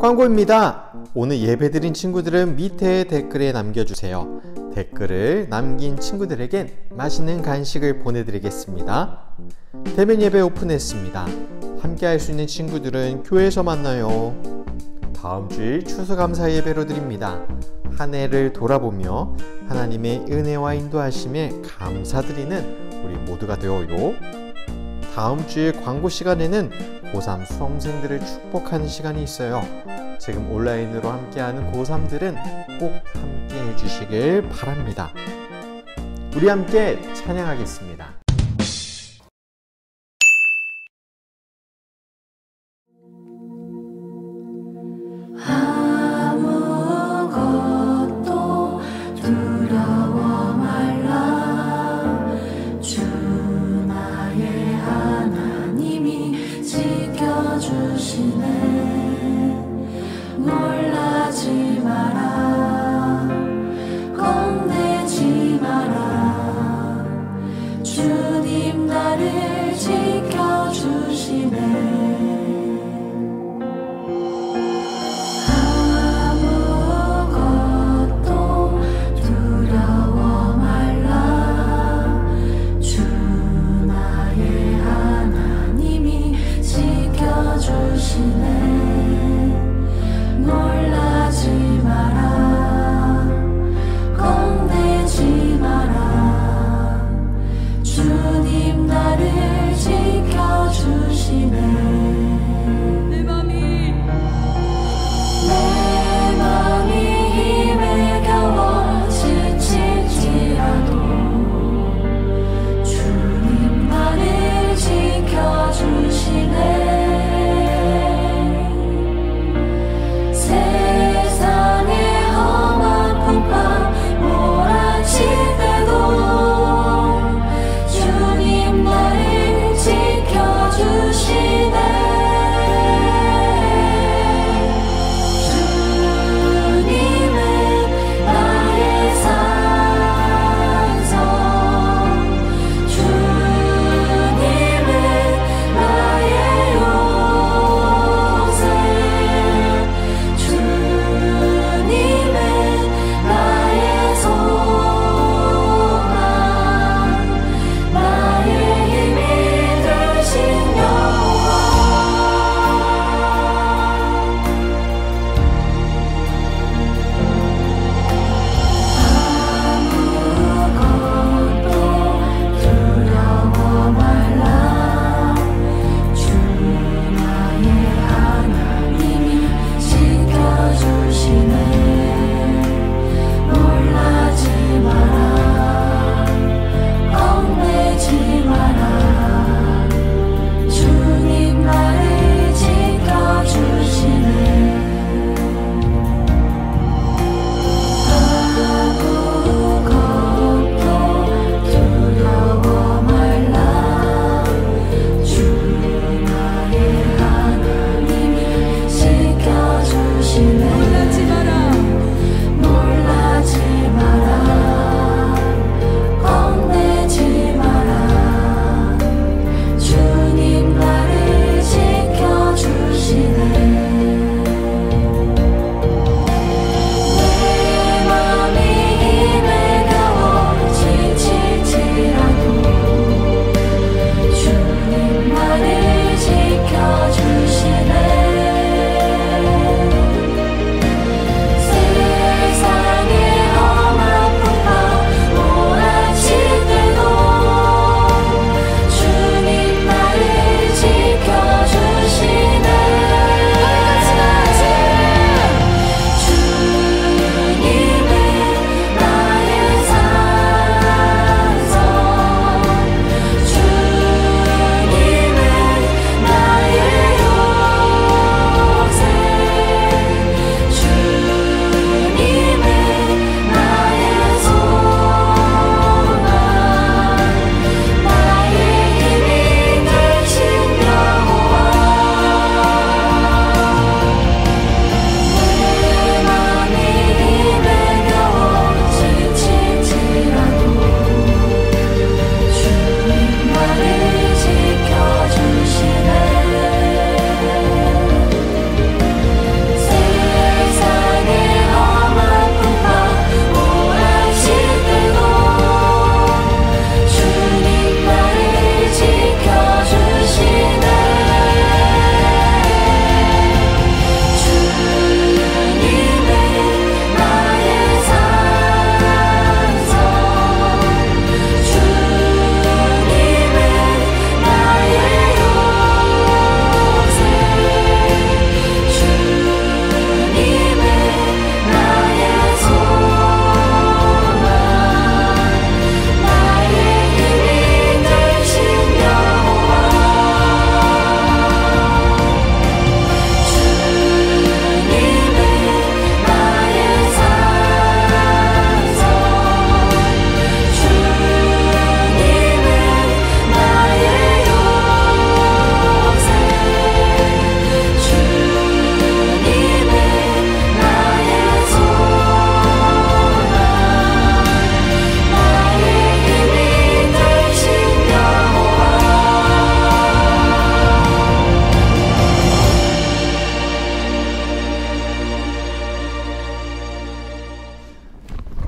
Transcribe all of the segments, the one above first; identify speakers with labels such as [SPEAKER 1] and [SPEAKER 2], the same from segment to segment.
[SPEAKER 1] 광고입니다. 오늘 예배드린 친구들은 밑에 댓글에 남겨주세요. 댓글을 남긴 친구들에겐 맛있는 간식을 보내드리겠습니다. 대면 예배 오픈했습니다. 함께 할 수 있는 친구들은 교회에서 만나요. 다음 주일 추수감사 예배로 드립니다. 한 해를 돌아보며 하나님의 은혜와 인도하심에 감사드리는 우리 모두가 되어요. 다음 주일 광고 시간에는 고3 수험생들을 축복하는 시간이 있어요. 지금 온라인으로 함께하는 고3들은 꼭 함께 해주시길 바랍니다. 우리 함께 찬양하겠습니다.
[SPEAKER 2] 아무것도 두려워 말라. 주 나의 하나님이 지켜주시네. 놀라지 마라. 겁내지 마라. 주님 나를 지켜주시네. 주님 나를 지켜주시네.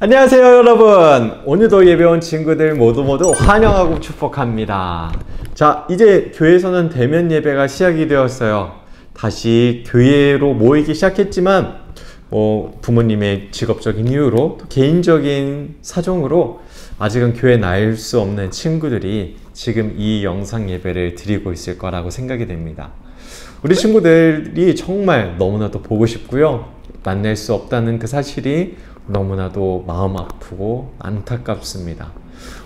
[SPEAKER 1] 안녕하세요 여러분. 오늘도 예배 온 친구들 모두 환영하고 축복합니다. 자, 이제 교회에서는 대면 예배가 시작이 되었어요. 다시 교회로 모이기 시작했지만 부모님의 직업적인 이유로 또 개인적인 사정으로 아직은 교회에 나올 수 없는 친구들이 지금 이 영상 예배를 드리고 있을 거라고 생각이 됩니다. 우리 친구들이 정말 너무나도 보고 싶고요. 만날 수 없다는 그 사실이 너무나도 마음 아프고 안타깝습니다.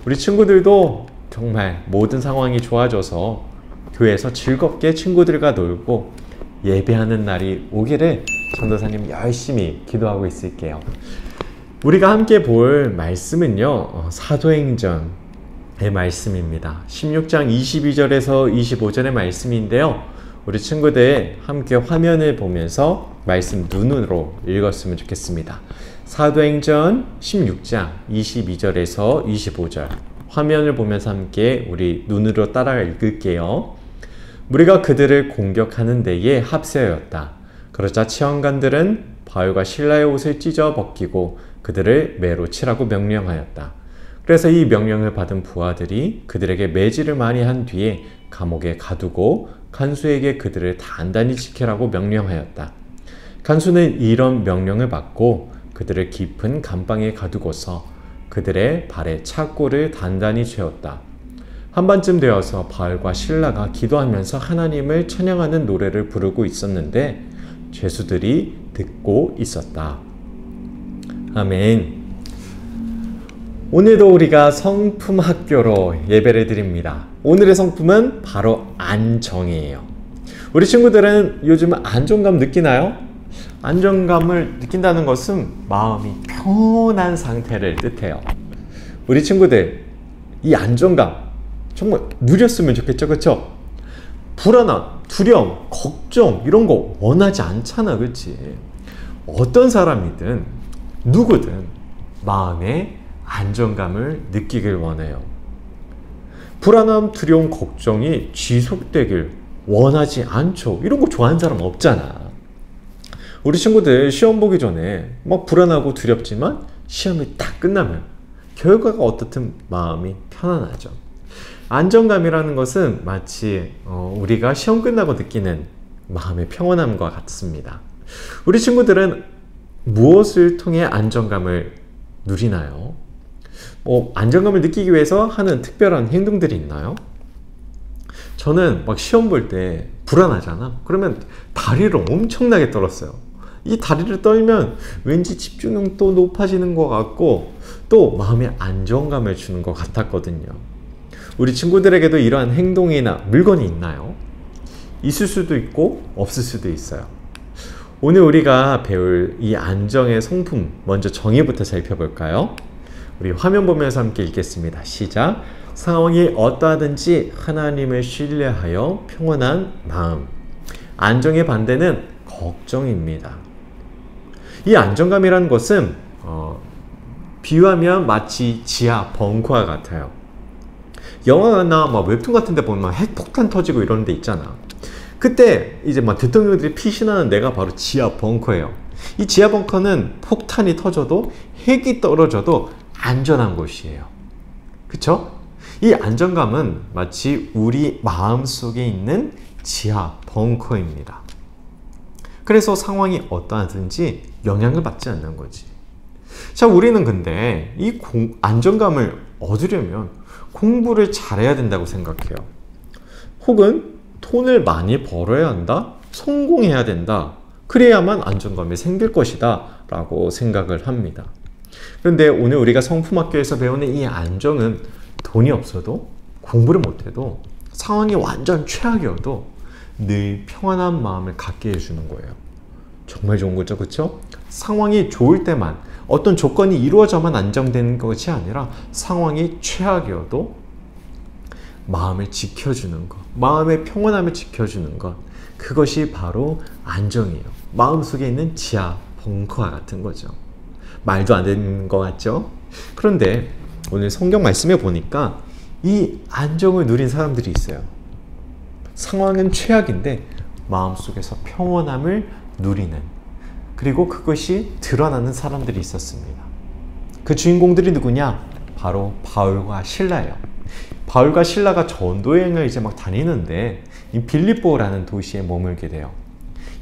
[SPEAKER 1] 우리 친구들도 정말 모든 상황이 좋아져서 교회에서 즐겁게 친구들과 놀고 예배하는 날이 오기를 전도사님 열심히 기도하고 있을게요. 우리가 함께 볼 말씀은요, 사도행전의 말씀입니다. 16장 22절에서 25절의 말씀인데요. 우리 친구들 함께 화면을 보면서 말씀 눈으로 읽었으면 좋겠습니다. 사도행전 16장 22절에서 25절 화면을 보면서 함께 우리 눈으로 따라 읽을게요. 무리가 그들을 공격하는 데에 합세하였다. 그러자 치원관들은 바울과 실라의 옷을 찢어 벗기고 그들을 매로 치라고 명령하였다. 그래서 이 명령을 받은 부하들이 그들에게 매질을 많이 한 뒤에 감옥에 가두고 간수에게 그들을 단단히 지키라고 명령하였다. 간수는 이런 명령을 받고 그들을 깊은 감방에 가두고서 그들의 발에 착고를 단단히 채웠다. 한밤쯤 되어서 바울과 실라가 기도하면서 하나님을 찬양하는 노래를 부르고 있었는데 죄수들이 듣고 있었다. 아멘. 오늘도 우리가 성품학교로 예배를 드립니다. 오늘의 성품은 바로 안정이에요. 우리 친구들은 요즘 안정감 느끼나요? 안정감을 느낀다는 것은 마음이 평온한 상태를 뜻해요. 우리 친구들, 이 안정감 정말 누렸으면 좋겠죠, 그렇죠? 불안함, 두려움, 걱정 이런 거 원하지 않잖아, 그렇지? 어떤 사람이든 누구든 마음에 안정감을 느끼길 원해요. 불안함, 두려움, 걱정이 지속되길 원하지 않죠. 이런 거 좋아하는 사람 없잖아. 우리 친구들 시험 보기 전에 막 불안하고 두렵지만 시험이 딱 끝나면 결과가 어떻든 마음이 편안하죠. 안정감이라는 것은 마치 우리가 시험 끝나고 느끼는 마음의 평온함과 같습니다. 우리 친구들은 무엇을 통해 안정감을 누리나요? 안정감을 느끼기 위해서 하는 특별한 행동들이 있나요? 저는 막 시험 볼 때 불안하잖아. 그러면 다리를 엄청나게 떨었어요. 이 다리를 떨면 왠지 집중력도 높아지는 것 같고 또 마음에 안정감을 주는 것 같았거든요. 우리 친구들에게도 이러한 행동이나 물건이 있나요? 있을 수도 있고 없을 수도 있어요. 오늘 우리가 배울 이 안정의 성품 먼저 정의부터 살펴볼까요? 우리 화면 보면서 함께 읽겠습니다. 시작! 상황이 어떠하든지 하나님을 신뢰하여 평온한 마음. 안정의 반대는 걱정입니다. 이 안정감이라는 것은 비유하면 마치 지하 벙커와 같아요. 영화나 웹툰 같은 데 보면 핵폭탄 터지고 이런 데 있잖아. 그때 이제 대통령들이 피신하는 데가 바로 지하 벙커예요. 이 지하 벙커는 폭탄이 터져도 핵이 떨어져도 안전한 곳이에요. 그쵸? 이 안정감은 마치 우리 마음속에 있는 지하 벙커입니다. 그래서 상황이 어떠하든지 영향을 받지 않는 거지. 자, 우리는 근데 이 안정감을 얻으려면 공부를 잘해야 된다고 생각해요. 혹은 돈을 많이 벌어야 한다? 성공해야 된다. 그래야만 안정감이 생길 것이다 라고 생각을 합니다. 그런데 오늘 우리가 성품학교에서 배우는 이 안정은 돈이 없어도 공부를 못해도 상황이 완전 최악이어도 늘 평안한 마음을 갖게 해주는 거예요. 정말 좋은 거죠, 그렇죠? 상황이 좋을 때만 어떤 조건이 이루어져만 안정되는 것이 아니라 상황이 최악이어도 마음을 지켜주는 것, 마음의 평온함을 지켜주는 것, 그것이 바로 안정이에요. 마음속에 있는 지하 벙커와 같은 거죠. 말도 안 되는 것 같죠? 그런데 오늘 성경 말씀에 보니까 이 안정을 누린 사람들이 있어요. 상황은 최악인데 마음속에서 평온함을 누리는, 그리고 그것이 드러나는 사람들이 있었습니다. 그 주인공들이 누구냐? 바로 바울과 실라예요. 바울과 실라가 전도 여행을 이제 막 다니는데 이 빌립보라는 도시에 머물게 돼요.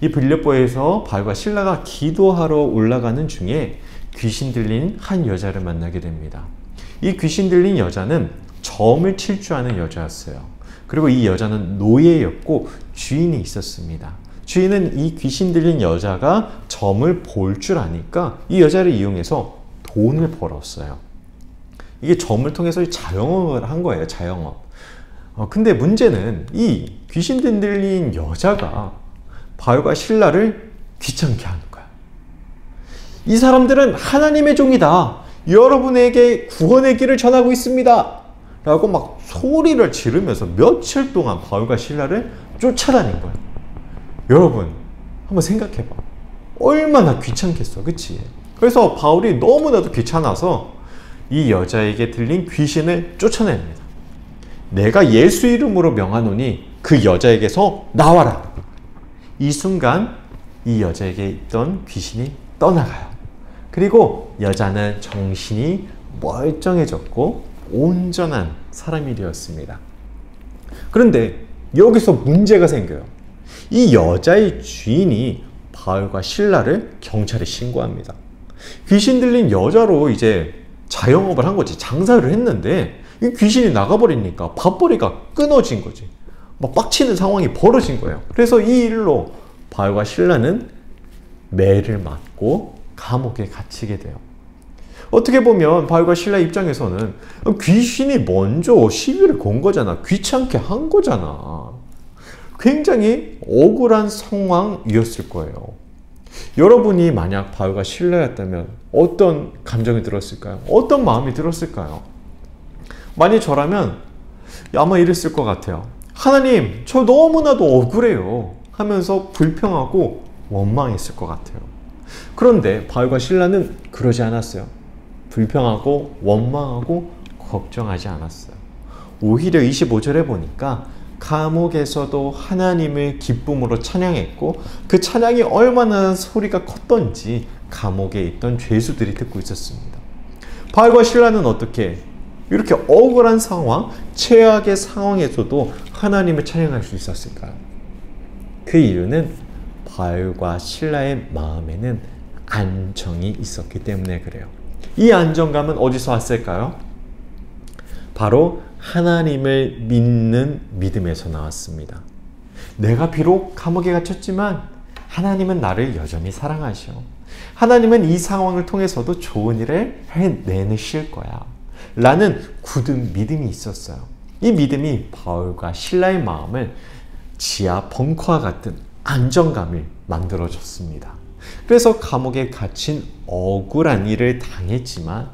[SPEAKER 1] 이 빌립보에서 바울과 실라가 기도하러 올라가는 중에 귀신 들린 한 여자를 만나게 됩니다. 이 귀신 들린 여자는 점을 칠 줄 아는 여자였어요. 그리고 이 여자는 노예였고 주인이 있었습니다. 주인은 이 귀신 들린 여자가 점을 볼 줄 아니까 이 여자를 이용해서 돈을 벌었어요. 이게 점을 통해서 자영업을 한 거예요. 자영업. 근데 문제는 이 귀신 들린 여자가 바울과 실라를 귀찮게 하는 거야. 이 사람들은 하나님의 종이다. 여러분에게 구원의 길을 전하고 있습니다. 라고 막 소리를 지르면서 며칠 동안 바울과 실라를 쫓아다닌 거야. 여러분, 한번 생각해봐. 얼마나 귀찮겠어, 그치? 그래서 바울이 너무나도 귀찮아서 이 여자에게 들린 귀신을 쫓아냅니다. 내가 예수 이름으로 명하노니 그 여자에게서 나와라. 이 순간 이 여자에게 있던 귀신이 떠나가요. 그리고 여자는 정신이 멀쩡해졌고 온전한 사람이 되었습니다. 그런데 여기서 문제가 생겨요. 이 여자의 주인이 바울과 실라를 경찰에 신고합니다. 귀신 들린 여자로 이제 자영업을 한 거지. 장사를 했는데 이 귀신이 나가버리니까 밥벌이가 끊어진 거지. 막 빡치는 상황이 벌어진 거예요. 그래서 이 일로 바울과 실라는 매를 맞고 감옥에 갇히게 돼요. 어떻게 보면 바울과 실라 입장에서는 귀신이 먼저 시비를 건 거잖아. 귀찮게 한 거잖아. 굉장히 억울한 상황이었을 거예요. 여러분이 만약 바울과 실라였다면 어떤 감정이 들었을까요? 어떤 마음이 들었을까요? 만약 저라면 아마 이랬을 것 같아요. 하나님, 저 너무나도 억울해요 하면서 불평하고 원망했을 것 같아요. 그런데 바울과 실라는 그러지 않았어요. 불평하고 원망하고 걱정하지 않았어요. 오히려 25절에 보니까 감옥에서도 하나님을 기쁨으로 찬양했고 그 찬양이 얼마나 소리가 컸던지 감옥에 있던 죄수들이 듣고 있었습니다. 바울과 실라는 어떻게 이렇게 억울한 상황, 최악의 상황에서도 하나님을 찬양할 수 있었을까요? 그 이유는 바울과 실라의 마음에는 안정이 있었기 때문에 그래요. 이 안정감은 어디서 왔을까요? 바로 하나님을 믿는 믿음에서 나왔습니다. 내가 비록 감옥에 갇혔지만 하나님은 나를 여전히 사랑하셔. 하나님은 이 상황을 통해서도 좋은 일을 해내실 거야. 라는 굳은 믿음이 있었어요. 이 믿음이 바울과 실라의 마음을 지하 벙커와 같은 안정감을 만들어줬습니다. 그래서 감옥에 갇힌 억울한 일을 당했지만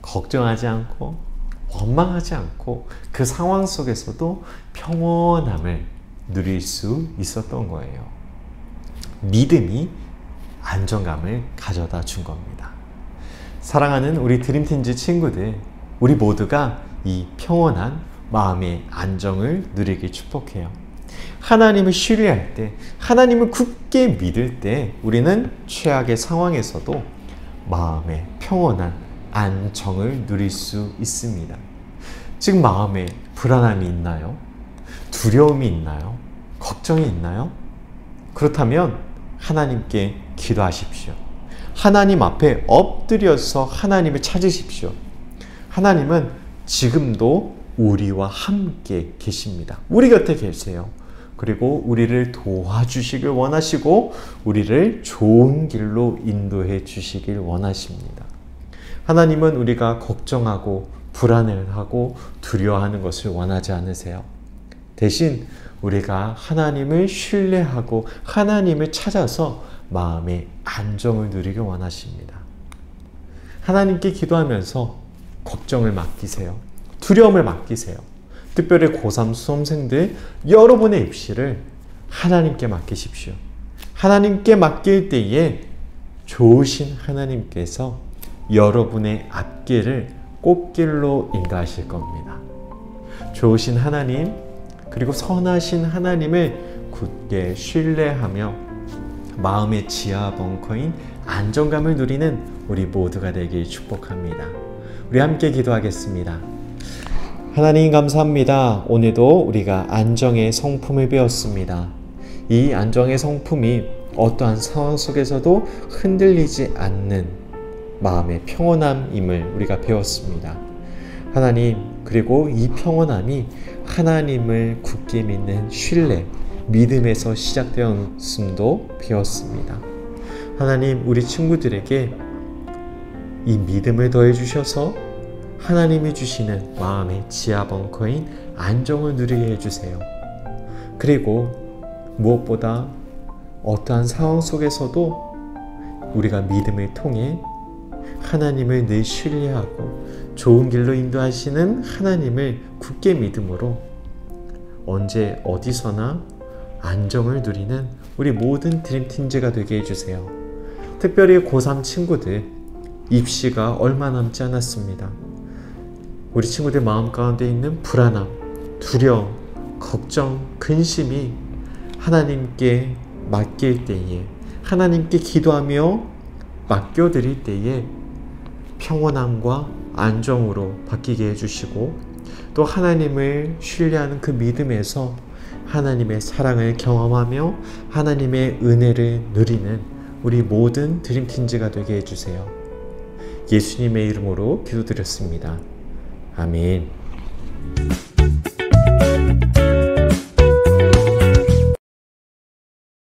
[SPEAKER 1] 걱정하지 않고 원망하지 않고 그 상황 속에서도 평온함을 누릴 수 있었던 거예요. 믿음이 안정감을 가져다 준 겁니다. 사랑하는 우리 드림팀즈 친구들, 우리 모두가 이 평온한 마음의 안정을 누리길 축복해요. 하나님을 신뢰할 때, 하나님을 굳게 믿을 때 우리는 최악의 상황에서도 마음의 평온한 안정을 누릴 수 있습니다. 지금 마음에 불안함이 있나요? 두려움이 있나요? 걱정이 있나요? 그렇다면 하나님께 기도하십시오. 하나님 앞에 엎드려서 하나님을 찾으십시오. 하나님은 지금도 우리와 함께 계십니다. 우리 곁에 계세요. 그리고 우리를 도와주시길 원하시고 우리를 좋은 길로 인도해 주시길 원하십니다. 하나님은 우리가 걱정하고 불안해하고 두려워하는 것을 원하지 않으세요. 대신 우리가 하나님을 신뢰하고 하나님을 찾아서 마음의 안정을 누리길 원하십니다. 하나님께 기도하면서 걱정을 맡기세요. 두려움을 맡기세요. 특별히 고3 수험생들 여러분의 입시를 하나님께 맡기십시오. 하나님께 맡길 때에 좋으신 하나님께서 여러분의 앞길을 꽃길로 인도하실 겁니다. 좋으신 하나님, 그리고 선하신 하나님을 굳게 신뢰하며 마음의 지하 벙커인 안정감을 누리는 우리 모두가 되길 축복합니다. 우리 함께 기도하겠습니다. 하나님 감사합니다. 오늘도 우리가 안정의 성품을 배웠습니다. 이 안정의 성품이 어떠한 상황 속에서도 흔들리지 않는 마음의 평온함임을 우리가 배웠습니다. 하나님, 그리고 이 평온함이 하나님을 굳게 믿는 신뢰, 믿음에서 시작되었음도 배웠습니다. 하나님, 우리 친구들에게 이 믿음을 더해 주셔서 하나님이 주시는 마음의 지하 벙커인 안정을 누리게 해주세요. 그리고 무엇보다 어떠한 상황 속에서도 우리가 믿음을 통해 하나님을 늘 신뢰하고 좋은 길로 인도하시는 하나님을 굳게 믿음으로 언제 어디서나 안정을 누리는 우리 모든 드림팀즈가 되게 해주세요. 특별히 고3 친구들 입시가 얼마 남지 않았습니다. 우리 친구들 마음 가운데 있는 불안함, 두려움, 걱정, 근심이 하나님께 맡길 때에, 하나님께 기도하며 맡겨드릴 때에 평온함과 안정으로 바뀌게 해주시고, 또 하나님을 신뢰하는 그 믿음에서 하나님의 사랑을 경험하며 하나님의 은혜를 누리는 우리 모든 드림팀즈가 되게 해주세요. 예수님의 이름으로 기도드렸습니다. 아멘.